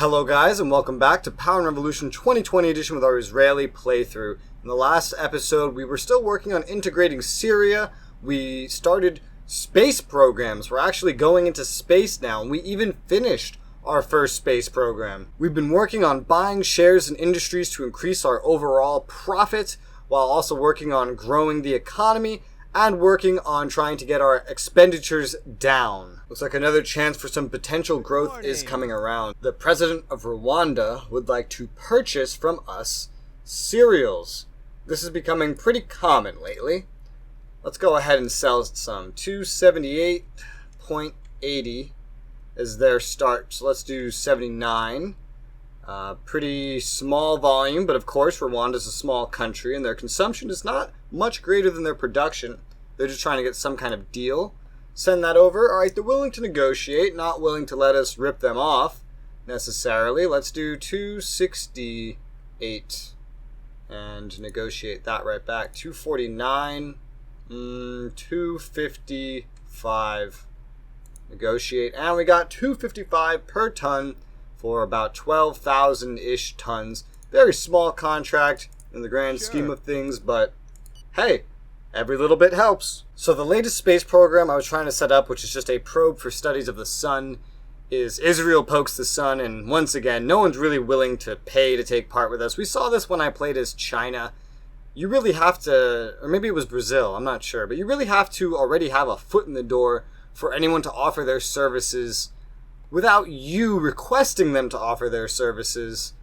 Hello guys, and welcome back to Power and Revolution 2020 edition with our Israeli playthrough. In the last episode, we were still working on integrating Syria. We started space programs. We're actually going into space now, and we even finished our first space program. We've been working on buying shares in industries to increase our overall profit, while also working on growing the economy and working on trying to get our expenditures down. Looks like another chance for some potential growth is coming around. The president of Rwanda would like to purchase from us cereals. This is becoming pretty common lately. Let's go ahead and sell some. 278.80 is their start. So let's do 79. Pretty small volume, but of course Rwanda's a small country and their consumption is not much greater than their production. They're just trying to get some kind of deal. Send that over. Alright, they're willing to negotiate, not willing to let us rip them off necessarily. Let's do 268 and negotiate that right back. 249, 255. Negotiate, and we got 255 per ton for about 12,000-ish tons. Very small contract in the grand scheme of things, but hey, every little bit helps. So the latest space program I was trying to set up, which is just a probe for studies of the sun, is Israel pokes the sun, and once again, no one's really willing to pay to take part with us. We saw this when I played as China. You really have to, or maybe it was Brazil, I'm not sure, but you really have to already have a foot in the door for anyone to offer their services without you requesting them to offer their services,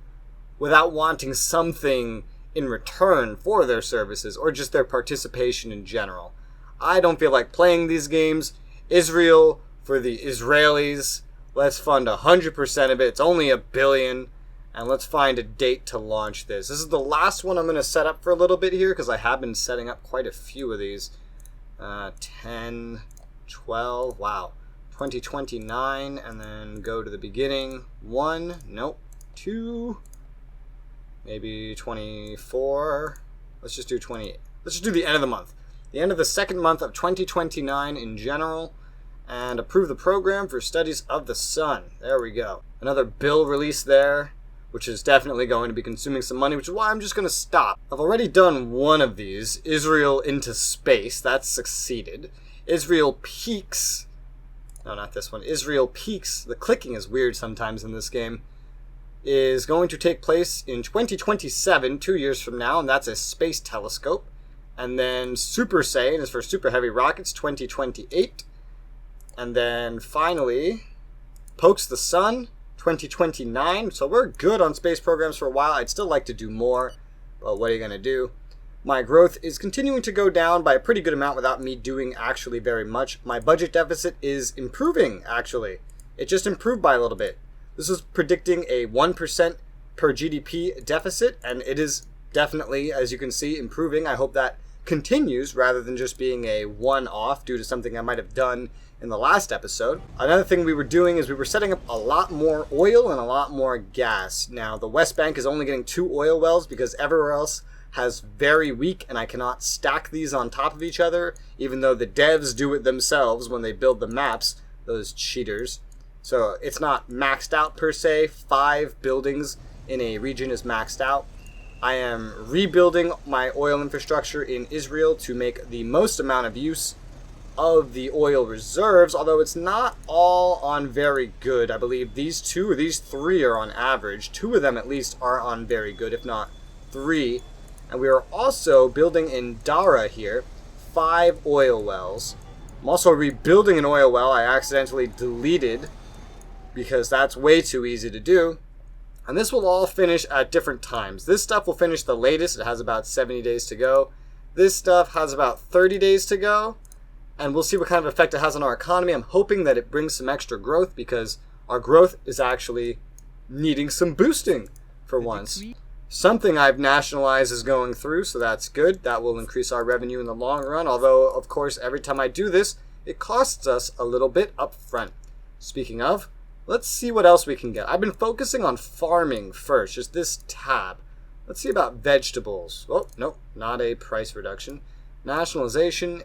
without wanting something in return for their services, or just their participation in general. I don't feel like playing these games. Israel, for the Israelis, let's fund 100% of it. It's only $1 billion, and let's find a date to launch this. This is the last one I'm going to set up for a little bit here, because I have been setting up quite a few of these. 10, 12, wow. 2029, and then go to the beginning. 1, nope. 2, maybe 24. Let's just do 28. Let's just do the end of the month. The end of the second month of 2029 in general, and approve the program for studies of the sun. There we go. Another bill release there, which is definitely going to be consuming some money, which is why I'm just going to stop. I've already done one of these, Israel into space. That's succeeded. Israel peaks. No, not this one. Israel peaks. The clicking is weird sometimes in this game. Is going to take place in 2027, 2 years from now, and that's a space telescope. And then Super Saiyan is for super heavy rockets, 2028. And then finally, pokes the sun, 2029. So we're good on space programs for a while. I'd still like to do more, but what are you going to do? My growth is continuing to go down by a pretty good amount without me doing actually very much. My budget deficit is improving, actually. It just improved by a little bit. This was predicting a 1% per GDP deficit, and it is definitely, as you can see, improving. I hope that continues rather than just being a one-off due to something I might have done in the last episode. Another thing we were doing is we were setting up a lot more oil and a lot more gas. Now, the West Bank is only getting 2 oil wells because everywhere else has very weak, and I cannot stack these on top of each other, even though the devs do it themselves when they build the maps, those cheaters. So it's not maxed out per se. 5 buildings in a region is maxed out. I am rebuilding my oil infrastructure in Israel to make the most amount of use of the oil reserves, although it's not all on very good. I believe these 2 or these 3 are on average. 2 of them at least are on very good, if not 3. And we are also building in Dara here 5 oil wells. I'm also rebuilding an oil well I accidentally deleted because that's way too easy to do. And this will all finish at different times. This stuff will finish the latest. It has about 70 days to go. This stuff has about 30 days to go. And we'll see what kind of effect it has on our economy. I'm hoping that it brings some extra growth because our growth is actually needing some boosting for once. Something I've nationalized is going through, so that's good. That will increase our revenue in the long run, although, of course, every time I do this, it costs us a little bit up front. Speaking of, let's see what else we can get. I've been focusing on farming first, just this tab. Let's see about vegetables. Oh, nope, not a price reduction. Nationalization.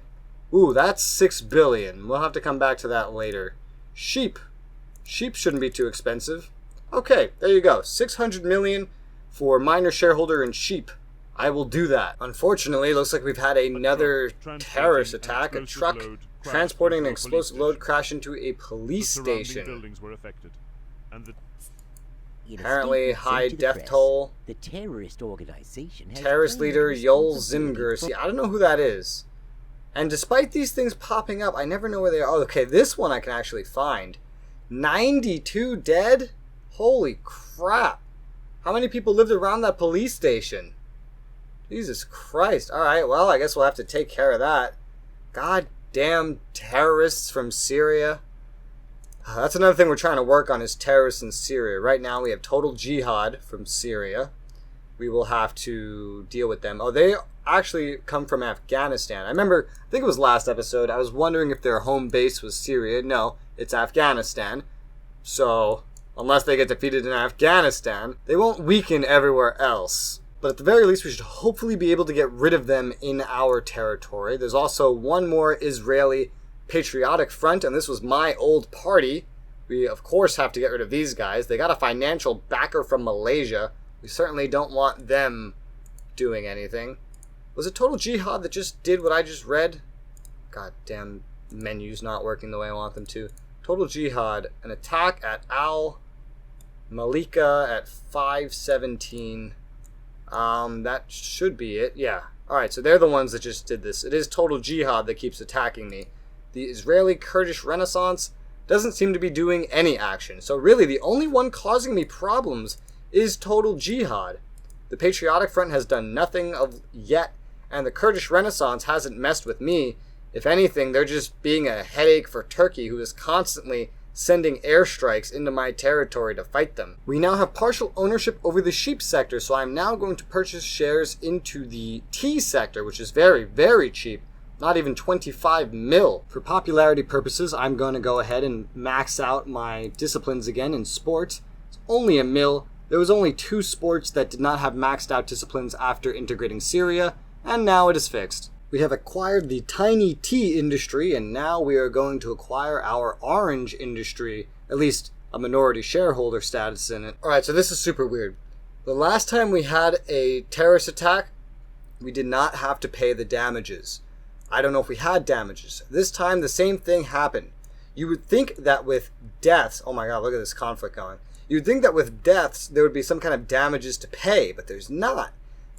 Ooh, that's 6 billion. We'll have to come back to that later. Sheep. Sheep shouldn't be too expensive. Okay, there you go. 600 million for minor shareholder in sheep. I will do that. Unfortunately, it looks like we've had another terrorist attack. A truck transporting an explosive load crashed into a police station. Buildings were affected, and apparently, high death toll. The terrorist organization has terrorist leader Yol Zimger. See, I don't know who that is. And despite these things popping up, I never know where they are. Oh, okay, this one I can actually find. 92 dead? Holy crap. How many people lived around that police station? Jesus Christ. Alright, well, I guess we'll have to take care of that. Goddamn terrorists from Syria. That's another thing we're trying to work on, is terrorists in Syria. Right now we have total jihad from Syria. We will have to deal with them. Oh, they actually come from Afghanistan. I remember, I think it was last episode, I was wondering if their home base was Syria. No, it's Afghanistan. So, unless they get defeated in Afghanistan, they won't weaken everywhere else. But at the very least, we should hopefully be able to get rid of them in our territory. There's also one more Israeli Patriotic Front, and this was my old party. We, of course, have to get rid of these guys. They got a financial backer from Malaysia. We certainly don't want them doing anything. Was it Total Jihad that just did what I just read? Goddamn menu's not working the way I want them to. Total Jihad, an attack at Al Malika at 5:17. That should be it. Yeah. Alright, so they're the ones that just did this. It is Total Jihad that keeps attacking me. The Israeli Kurdish Renaissance doesn't seem to be doing any action. So really, the only one causing me problems is Total Jihad. The Patriotic Front has done nothing of yet, and the Kurdish Renaissance hasn't messed with me. If anything, they're just being a headache for Turkey, who is constantly sending airstrikes into my territory to fight them. We now have partial ownership over the sheep sector, so I'm now going to purchase shares into the tea sector, which is very, very cheap. Not even 25 mil. For popularity purposes, I'm going to go ahead and max out my disciplines again in sports. It's only a mil. There was only 2 sports that did not have maxed out disciplines after integrating Syria, and now it is fixed. We have acquired the tiny tea industry, and now we are going to acquire our orange industry, at least a minority shareholder status in it. Alright, so this is super weird. The last time we had a terrorist attack, we did not have to pay the damages. I don't know if we had damages. This time, the same thing happened. You would think that with deaths, oh my god, look at this conflict going. You would think that with deaths, there would be some kind of damages to pay, but there's not.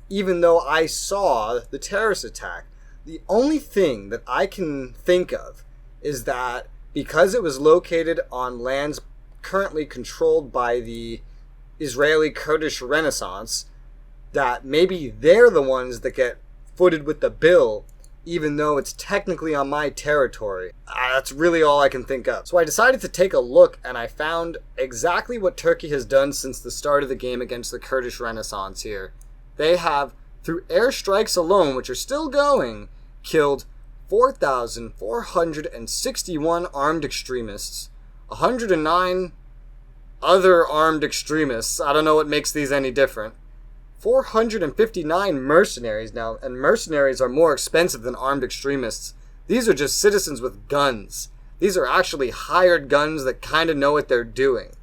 Even though I saw the terrorist attack. The only thing that I can think of is that because it was located on lands currently controlled by the Israeli Kurdish Renaissance, that maybe they're the ones that get footed with the bill, even though it's technically on my territory. That's really all I can think of. So I decided to take a look, and I found exactly what Turkey has done since the start of the game against the Kurdish Renaissance here. They have, through airstrikes alone, which are still going, killed 4,461 armed extremists, 109 other armed extremists. I don't know what makes these any different. 459 mercenaries now, and mercenaries are more expensive than armed extremists. These are just citizens with guns. These are actually hired guns that kind of know what they're doing.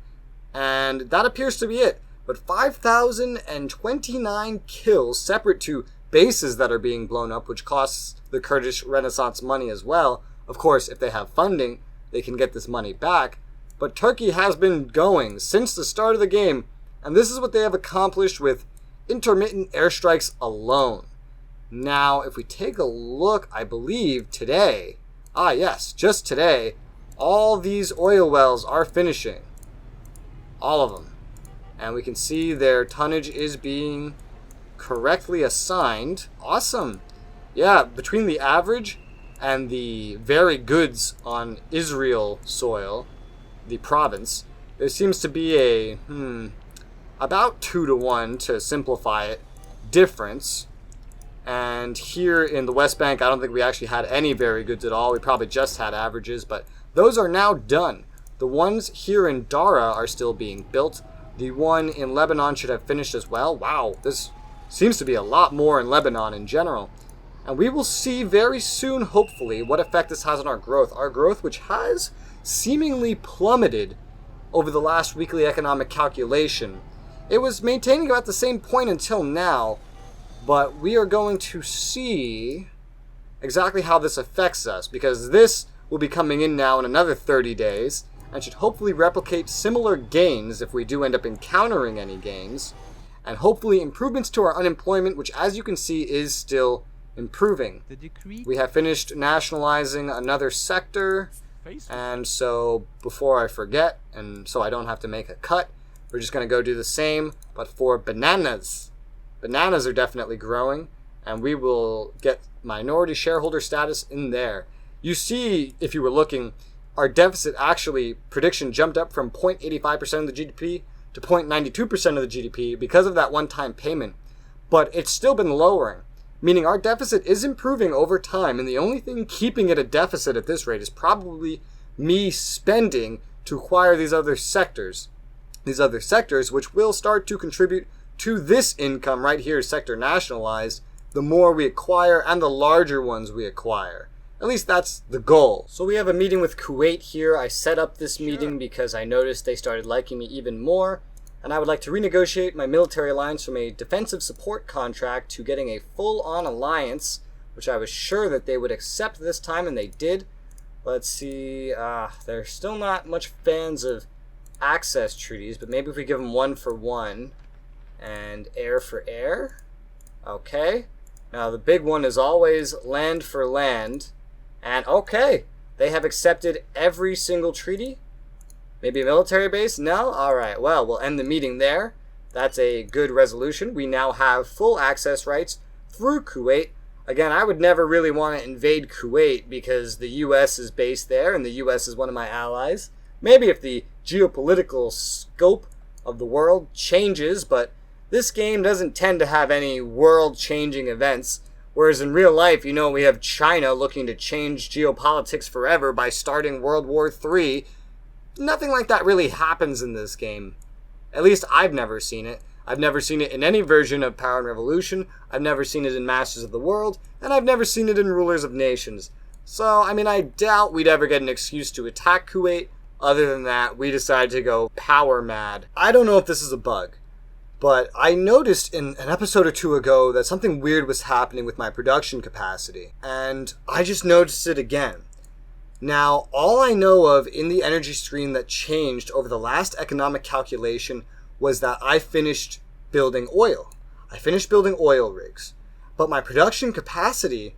And that appears to be it. But 5,029 kills separate to bases that are being blown up, which costs the Kurdish Renaissance money as well. Of course, if they have funding, they can get this money back. But Turkey has been going since the start of the game, and this is what they have accomplished with intermittent airstrikes alone. Now, if we take a look, I believe today, yes, just today, all these oil wells are finishing. All of them. And we can see their tonnage is being correctly assigned. Awesome. Yeah, between the average and the very goods on Israel soil, the province, there seems to be a, about 2-to-1 to simplify it, difference. And here in the West Bank, I don't think we actually had any very goods at all. We probably just had averages, but those are now done. The ones here in Dara are still being built. The one in Lebanon should have finished as well. Wow, this seems to be a lot more in Lebanon in general. And we will see very soon, hopefully, what effect this has on our growth. Our growth, which has seemingly plummeted over the last weekly economic calculation. It was maintaining about the same point until now, but we are going to see exactly how this affects us, because this will be coming in now in another 30 days, and should hopefully replicate similar gains if we do end up encountering any gains, and hopefully improvements to our unemployment, which as you can see is still improving. The decree. We have finished nationalizing another sector, and so before I forget, and so I don't have to make a cut, we're just going to go do the same, but for bananas. Bananas are definitely growing, and we will get minority shareholder status in there. You see, if you were looking, our deficit actually, prediction jumped up from 0.85% of the GDP to 0.92% of the GDP because of that one-time payment. But it's still been lowering, meaning our deficit is improving over time, and the only thing keeping it a deficit at this rate is probably me spending to acquire these other sectors. These other sectors, which will start to contribute to this income right here, sector nationalized, the more we acquire and the larger ones we acquire. At least that's the goal. So we have a meeting with Kuwait here. I set up this meeting because I noticed they started liking me even more, and I would like to renegotiate my military alliance from a defensive support contract to getting a full-on alliance, which I was sure that they would accept this time, and they did. Let's see, they're still not much fans of access treaties, but maybe if we give them 1 for 1 and air for air. Okay. Now the big one is always land for land. And okay, they have accepted every single treaty. Maybe a military base? No? Alright, well, we'll end the meeting there. That's a good resolution. We now have full access rights through Kuwait. Again, I would never really want to invade Kuwait because the US is based there and the US is one of my allies. Maybe if the geopolitical scope of the world changes, but this game doesn't tend to have any world-changing events. Whereas in real life, you know, we have China looking to change geopolitics forever by starting World War III. Nothing like that really happens in this game. At least I've never seen it. I've never seen it in any version of Power and Revolution. I've never seen it in Masters of the World. And I've never seen it in Rulers of Nations. So, I mean, I doubt we'd ever get an excuse to attack Kuwait. Other than that, we decided to go power mad. I don't know if this is a bug, but I noticed in an episode or two ago that something weird was happening with my production capacity, and I just noticed it again. Now, all I know of in the energy stream that changed over the last economic calculation was that I finished building oil. I finished building oil rigs, but my production capacity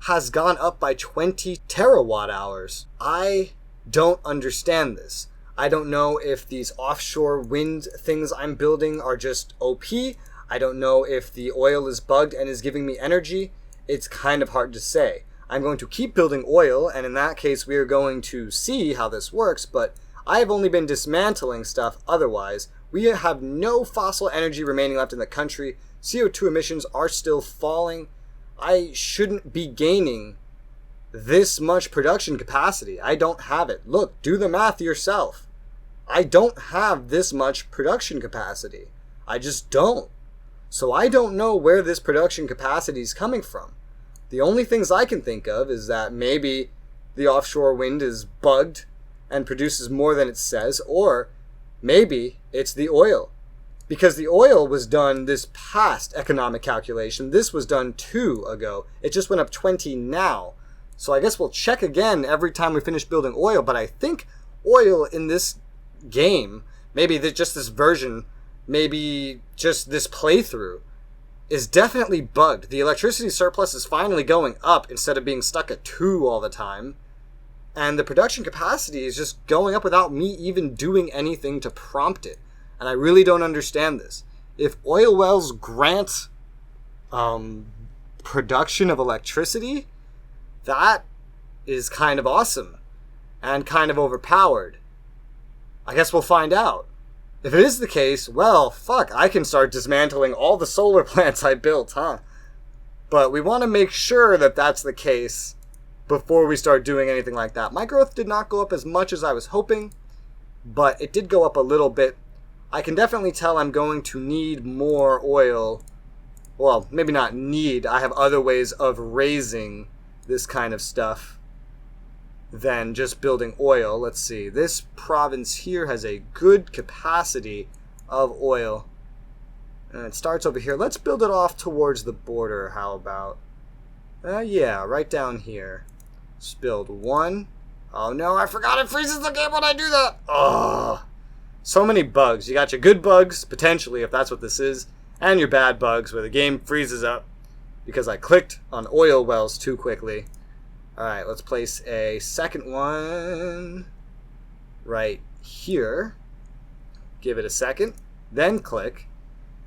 has gone up by 20 terawatt hours. I don't understand this. I don't know if these offshore wind things I'm building are just OP. I don't know if the oil is bugged and is giving me energy. It's kind of hard to say. I'm going to keep building oil, and in that case we are going to see how this works, but I have only been dismantling stuff otherwise. We have no fossil energy remaining left in the country. CO2 emissions are still falling. I shouldn't be gaining this much production capacity. I don't have it. Look, do the math yourself. I don't have this much production capacity. I just don't. So I don't know where this production capacity is coming from. The only things I can think of is that maybe the offshore wind is bugged and produces more than it says, or maybe it's the oil. Because the oil was done this past economic calculation. This was done 2 ago. It just went up 20 now. So I guess we'll check again every time we finish building oil, but I think oil in this game, maybe just this version, maybe just this playthrough, is definitely bugged. The electricity surplus is finally going up instead of being stuck at 2 all the time. And the production capacity is just going up without me even doing anything to prompt it. And I really don't understand this. If oil wells grant production of electricity, that is kind of awesome and kind of overpowered. I guess we'll find out. If it is the case, well, fuck, I can start dismantling all the solar plants I built, huh? But we want to make sure that that's the case before we start doing anything like that. My growth did not go up as much as I was hoping, but it did go up a little bit. I can definitely tell I'm going to need more oil. Well, maybe not need. I have other ways of raising this kind of stuff. than just building oil. Let's see. This province here has a good capacity of oil. And it starts over here. Let's build it off towards the border. How about? Yeah, right down here. Let's build one. Oh no, I forgot it freezes the game when I do that. Oh, so many bugs. You got your good bugs, potentially, if that's what this is, and your bad bugs where the game freezes up because I clicked on oil wells too quickly. Alright, let's place a second one right here. Give it a second. Then click.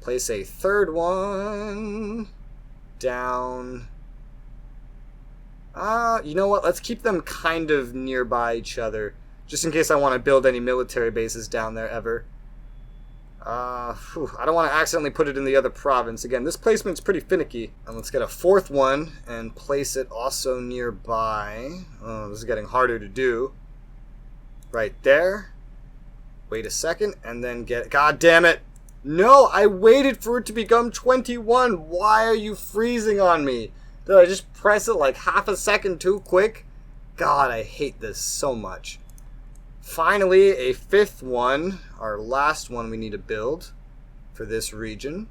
Place a third one down. You know what? Let's keep them kind of nearby each other. Just in case I want to build any military bases down there ever. I don't want to accidentally put it in the other province. Again, this placement's pretty finicky. And let's get a fourth one and place it also nearby. Oh, this is getting harder to do. Right there. Wait a second and then get... God damn it! No, I waited for it to become 21. Why are you freezing on me? Did I just press it like half a second too quick? God, I hate this so much. Finally, a fifth one, our last one we need to build for this region.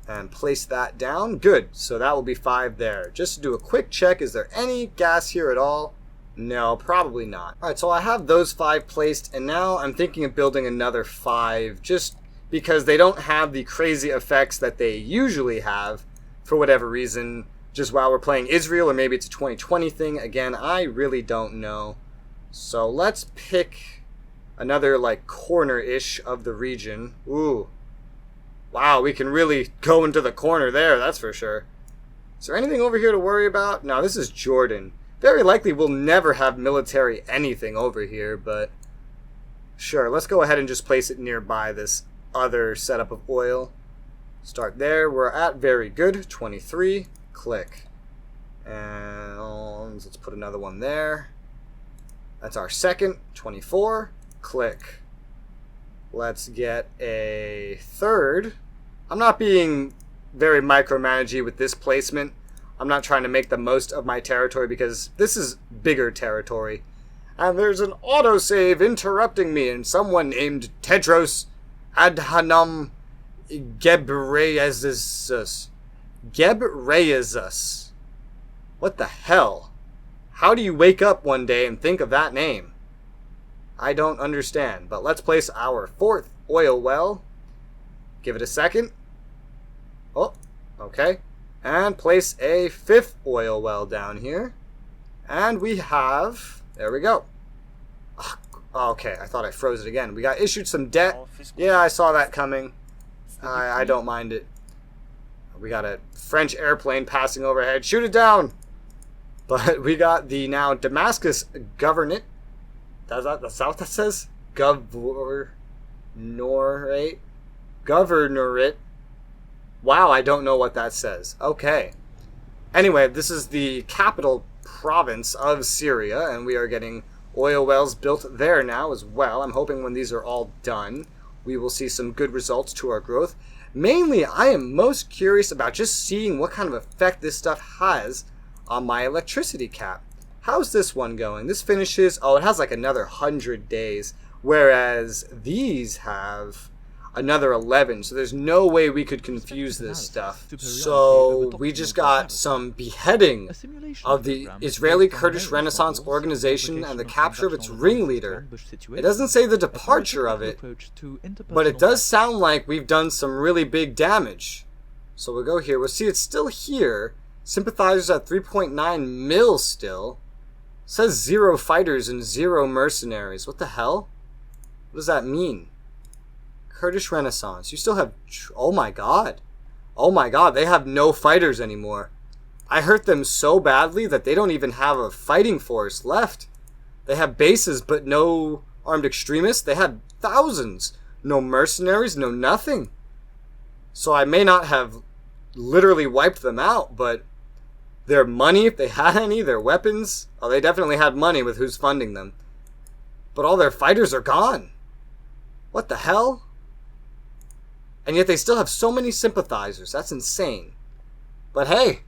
And place that down. Good, so that will be 5 there. Just to do a quick check, is there any gas here at all? No, probably not. Alright, so I have those 5 placed, and now I'm thinking of building another 5, just because they don't have the crazy effects that they usually have, for whatever reason, just while we're playing Israel, or maybe it's a 2020 thing. Again, I really don't know. So let's pick another like corner-ish of the region. Ooh. Wow, we can really go into the corner there, that's for sure. Is there anything over here to worry about? No, this is Jordan. Very likely we'll never have military anything over here, but sure, let's go ahead and just place it nearby this other setup of oil. Start there. We're at very good. 23. Click. And let's put another one there. That's our second. 24. Click. Let's get a third. I'm not being very micromanagey with this placement. I'm not trying to make the most of my territory because this is bigger territory. And there's an autosave interrupting me, and someone named Tedros Adhanom Ghebreyesus. Ghebreyesus. What the hell? How do you wake up one day and think of that name? I don't understand, but let's place our 4th oil well. Give it a second. Oh, okay. And place a 5th oil well down here. And we have... There we go. Okay, I thought I froze it again. We got issued some debt. Yeah, I saw that coming. I don't mind it. We got a French airplane passing overhead. Shoot it down! But we got the now Damascus Governorate. That's what that says? Governorate? Governorate. Wow, I don't know what that says. Okay. Anyway, this is the capital province of Syria, and we are getting oil wells built there now as well. I'm hoping when these are all done, we will see some good results to our growth. Mainly, I am most curious about just seeing what kind of effect this stuff has on my electricity cap. How's this one going? This finishes... Oh, it has like another 100 days, whereas these have another 11, so there's no way we could confuse this stuff. So we just got some beheading of the Israeli Kurdish Renaissance Organization and the capture of its ringleader. It doesn't say the departure of it, but it does sound like we've done some really big damage. So we'll go here. We'll see it's still here. Sympathizers at 3.9 mil still. It says 0 fighters and 0 mercenaries. What the hell? What does that mean? Kurdish Renaissance. You still have... Oh my god. Oh my god, they have no fighters anymore. I hurt them so badly that they don't even have a fighting force left. They have bases but no armed extremists. They had thousands. No mercenaries, no nothing. So I may not have literally wiped them out, but their money, if they had any, their weapons... Oh, they definitely had money with who's funding them. But all their fighters are gone. What the hell? And yet they still have so many sympathizers. That's insane. But hey,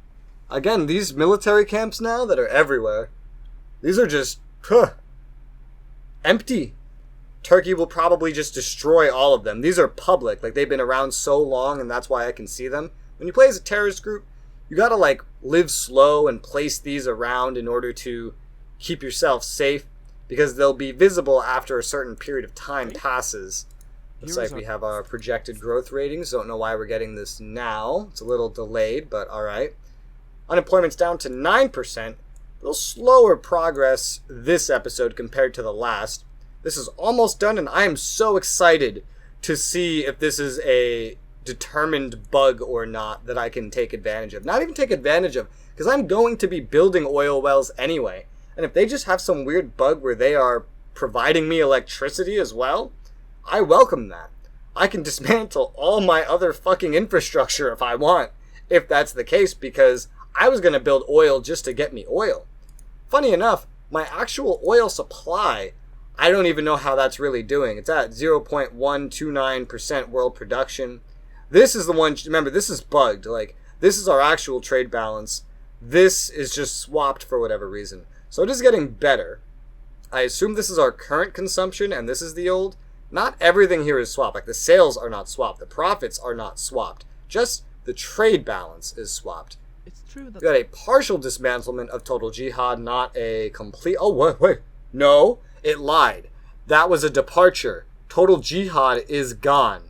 again, these military camps now that are everywhere, these are just Huh. Empty. Turkey will probably just destroy all of them. These are public. Like, they've been around so long, and that's why I can see them. When you play as a terrorist group, you gotta, like, live slow and place these around in order to keep yourself safe, because they'll be visible after a certain period of time passes. Looks like we have our projected growth ratings. Don't know why we're getting this now. It's a little delayed, but alright. Unemployment's down to 9%. A little slower progress this episode compared to the last. This is almost done, and I am so excited to see if this is a determined bug or not that I can take advantage of. Not even take advantage of, because I'm going to be building oil wells anyway. And if they just have some weird bug where they are providing me electricity as well, I welcome that. I can dismantle all my other fucking infrastructure if I want, if that's the case, because I was going to build oil just to get me oil. Funny enough, my actual oil supply, I don't even know how that's really doing. It's at 0.129% world production. This is the one, remember, this is bugged. Like, this is our actual trade balance. This is just swapped for whatever reason. So it is getting better. I assume this is our current consumption and this is the old. Not everything here is swapped. Like, the sales are not swapped. The profits are not swapped. Just the trade balance is swapped. It's true that... We got a partial dismantlement of total jihad, not a complete... Oh, wait. No, it lied. That was a departure. Total jihad is gone.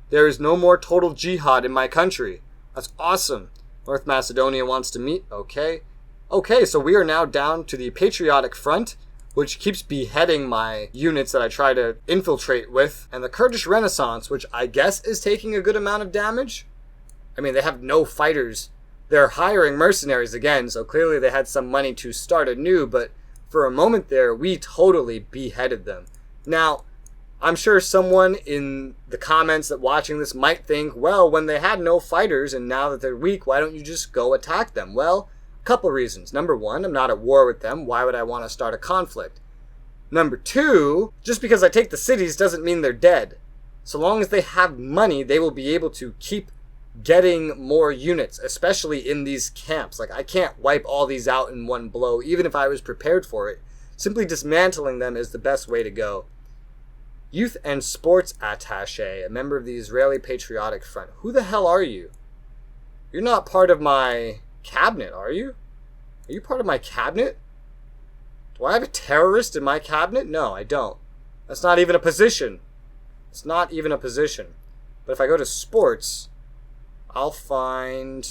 There is no more total jihad in my country. That's awesome. North Macedonia wants to meet. Okay, so we are now down to the Patriotic Front, which keeps beheading my units that I try to infiltrate with. And the Kurdish Renaissance, which I guess is taking a good amount of damage. I mean, they have no fighters. They're hiring mercenaries again, so clearly they had some money to start anew, but for a moment there, we totally beheaded them. Now, I'm sure someone in the comments that watching this might think, well, when they had no fighters and now that they're weak, why don't you just go attack them? Well, a couple reasons. Number one, I'm not at war with them. Why would I want to start a conflict? Number two, just because I take the cities doesn't mean they're dead. So long as they have money, they will be able to keep getting more units, especially in these camps. Like, I can't wipe all these out in one blow, even if I was prepared for it. Simply dismantling them is the best way to go. Youth and Sports Attaché, a member of the Israeli Patriotic Front. Who the hell are you? You're not part of my cabinet, are you? Are you part of my cabinet? Do I have a terrorist in my cabinet? No, I don't. That's not even a position. It's not even a position. But if I go to sports, I'll find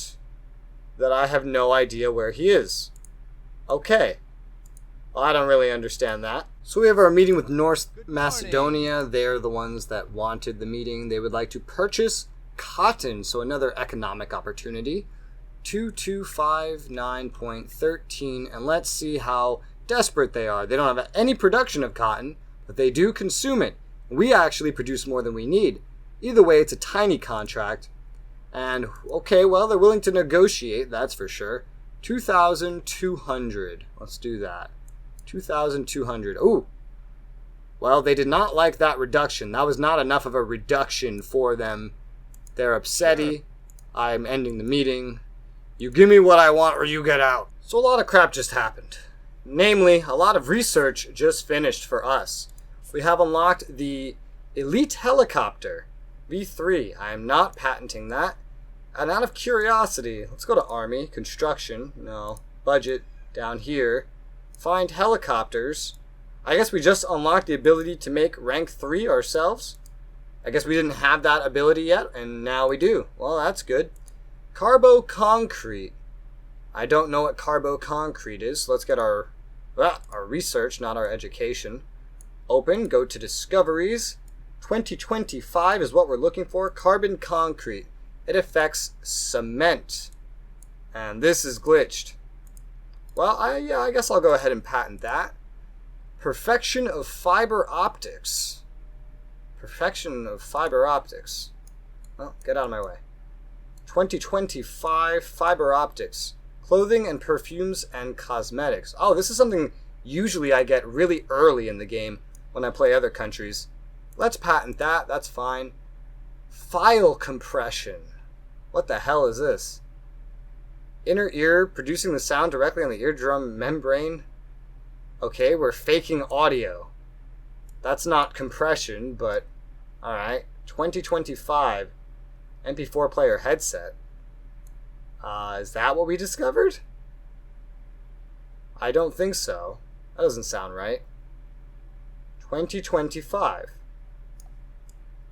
that I have no idea where he is. Okay. Well, I don't really understand that. So we have our meeting with North Macedonia. They're the ones that wanted the meeting. They would like to purchase cotton, so another economic opportunity. 2259.13, and let's see how desperate they are. They don't have any production of cotton, but they do consume it. We actually produce more than we need. Either way, it's a tiny contract. And, okay, well, they're willing to negotiate, that's for sure. 2,200. Let's do that. 2,200. Ooh. Well, they did not like that reduction. That was not enough of a reduction for them. They're upsetty. I'm ending the meeting. You give me what I want or you get out. So a lot of crap just happened. Namely, a lot of research just finished for us. We have unlocked the Elite Helicopter V3. I am not patenting that. And out of curiosity, let's go to Army, Construction, no, Budget, down here. Find helicopters. I guess we just unlocked the ability to make rank 3 ourselves. I guess we didn't have that ability yet, and now we do. Well, that's good. Carbo Concrete. I don't know what Carbo Concrete is, so let's get our research, not our education. Open, go to Discoveries. 2025 is what we're looking for. Carbon Concrete. It affects cement. And this is glitched. Well, I guess I'll go ahead and patent that. Perfection of fiber optics. Perfection of fiber optics. Well, get out of my way. 2025 fiber optics. Clothing and perfumes and cosmetics. Oh, this is something usually I get really early in the game when I play other countries. Let's patent that. That's fine. File compression. What the hell is this? Inner ear producing the sound directly on the eardrum membrane. Okay, we're faking audio. That's not compression, but alright. 2025 MP4 player headset. Is that what we discovered? I don't think so. That doesn't sound right. 2025.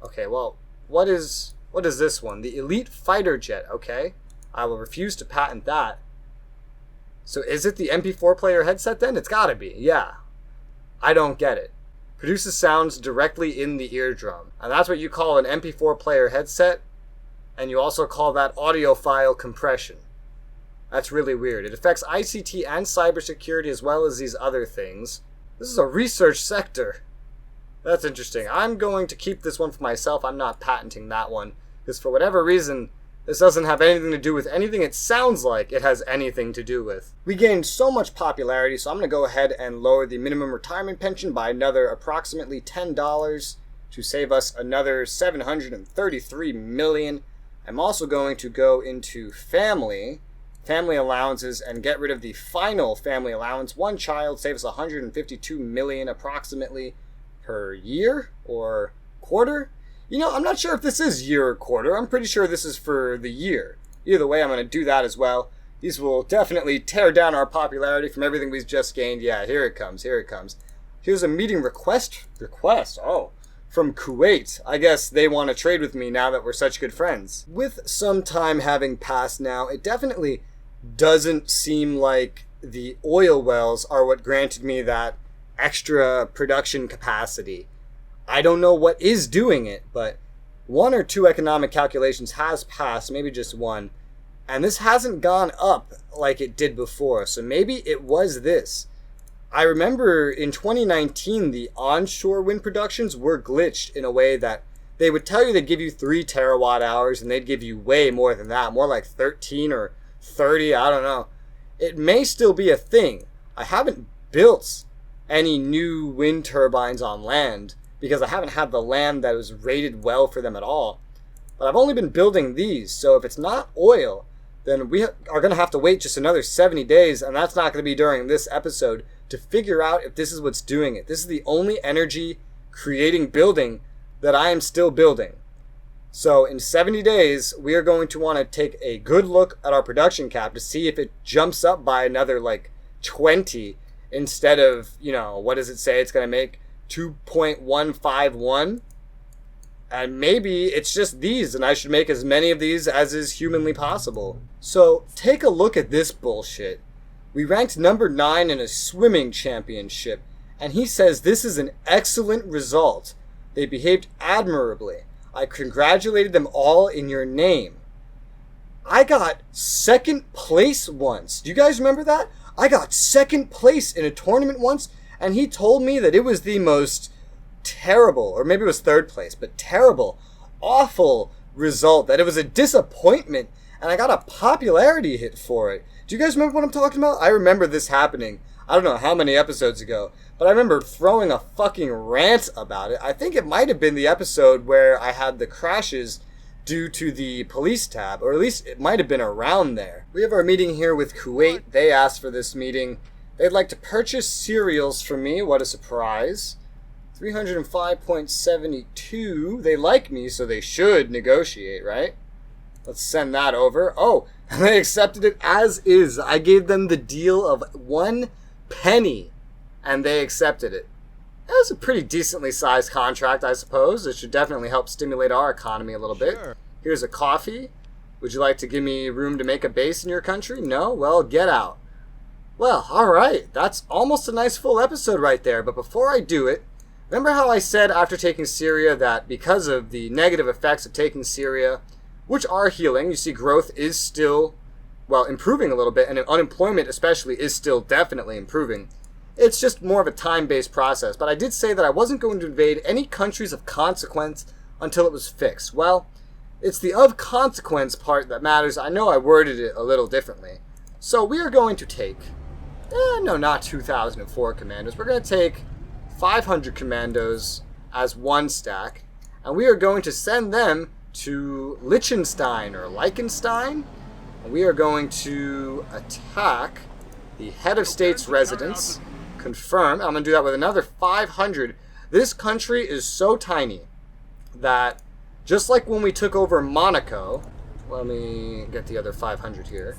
Okay, well, what is this one? The Elite Fighter Jet, okay. I will refuse to patent that. So is it the MP4 player headset then? It's gotta be, yeah. I don't get it. Produces sounds directly in the eardrum. And that's what you call an MP4 player headset? And you also call that audiophile compression. That's really weird. It affects ICT and cybersecurity as well as these other things. This is a research sector. That's interesting. I'm going to keep this one for myself. I'm not patenting that one. Because for whatever reason, this doesn't have anything to do with anything it sounds like it has anything to do with. We gained so much popularity, so I'm going to go ahead and lower the minimum retirement pension by another approximately $10 to save us another $733 million. I'm also going to go into family allowances and get rid of the final family allowance. One child saves us $152 million approximately per year or quarter. You know, I'm not sure if this is year or quarter. I'm pretty sure this is for the year. Either way, I'm going to do that as well. These will definitely tear down our popularity from everything we've just gained. Yeah, here it comes. Here's a meeting request. Oh, from Kuwait. I guess they want to trade with me now that we're such good friends. With some time having passed now, it definitely doesn't seem like the oil wells are what granted me that extra production capacity. I don't know what is doing it, but one or two economic calculations has passed, maybe just one, and this hasn't gone up like it did before, so maybe it was this. I remember in 2019, the onshore wind productions were glitched in a way that they would tell you they'd give you 3 terawatt hours, and they'd give you way more than that, more like 13 or 30, I don't know. It may still be a thing. I haven't built any new wind turbines on land, because I haven't had the land that was rated well for them at all. But I've only been building these, so if it's not oil, then we are going to have to wait just another 70 days, and that's not going to be during this episode, to figure out if this is what's doing it. This is the only energy creating building that I am still building. So in 70 days, we are going to want to take a good look at our production cap to see if it jumps up by another like 20 instead of, you know, what does it say it's going to make? 2.151, and maybe it's just these and I should make as many of these as is humanly possible. So take a look at this bullshit. We ranked number 9 in a swimming championship, and he says this is an excellent result. They behaved admirably. I congratulated them all in your name. I got second place once. Do you guys remember that? I got second place in a tournament once, and he told me that it was the most terrible, or maybe it was third place, but terrible, awful result, that it was a disappointment, and I got a popularity hit for it. Do you guys remember what I'm talking about? I remember this happening, I don't know how many episodes ago, but I remember throwing a fucking rant about it. I think it might have been the episode where I had the crashes due to the police tab, or at least it might have been around there. We have our meeting here with Kuwait. They asked for this meeting. They'd like to purchase cereals from me. What a surprise. 305.72. They like me, so they should negotiate, right? Let's send that over. Oh, and they accepted it as is. I gave them the deal of 1 penny, and they accepted it. That was a pretty decently sized contract, I suppose. It should definitely help stimulate our economy a little bit. Here's a coffee. Would you like to give me room to make a base in your country? No? Well, get out. Well, alright, that's almost a nice full episode right there, but before I do it, remember how I said after taking Syria that because of the negative effects of taking Syria, which are healing, you see growth is still, well, improving a little bit, and unemployment especially is still definitely improving. It's just more of a time-based process, but I did say that I wasn't going to invade any countries of consequence until it was fixed. Well, it's the of consequence part that matters. I know I worded it a little differently. So we are going to take... no, not 2,004 commandos. We're going to take 500 commandos as one stack, and we are going to send them to Liechtenstein, and we are going to attack the head of state's residence, confirm. I'm going to do that with another 500. This country is so tiny that just like when we took over Monaco, let me get the other 500 here.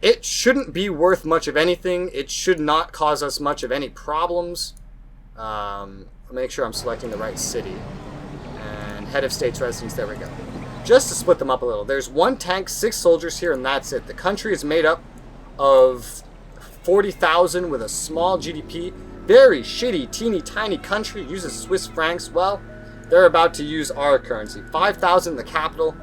It shouldn't be worth much of anything. It should not cause us much of any problems. Make sure I'm selecting the right city. And head of state's residence, there we go. Just to split them up a little. There's 1 tank, 6 soldiers here, and that's it. The country is made up of 40,000 with a small GDP. Very shitty, teeny, tiny country. Uses Swiss francs. Well, they're about to use our currency. 5,000 in the capital.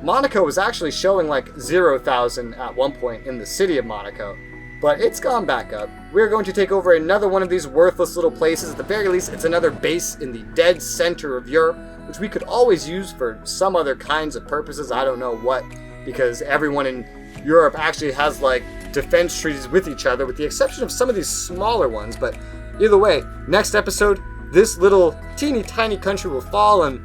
Monaco was actually showing like 0,000 at one point in the city of Monaco. But it's gone back up. We're going to take over another one of these worthless little places. At the very least, it's another base in the dead center of Europe, which we could always use for some other kinds of purposes. I don't know what, because everyone in Europe actually has like defense treaties with each other, with the exception of some of these smaller ones. But either way, next episode, this little teeny tiny country will fall, and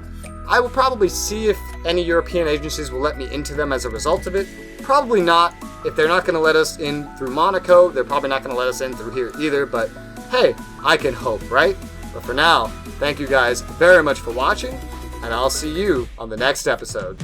I will probably see if any European agencies will let me into them as a result of it. Probably not. If they're not going to let us in through Monaco, they're probably not going to let us in through here either. But hey, I can hope, right? But for now, thank you guys very much for watching, and I'll see you on the next episode.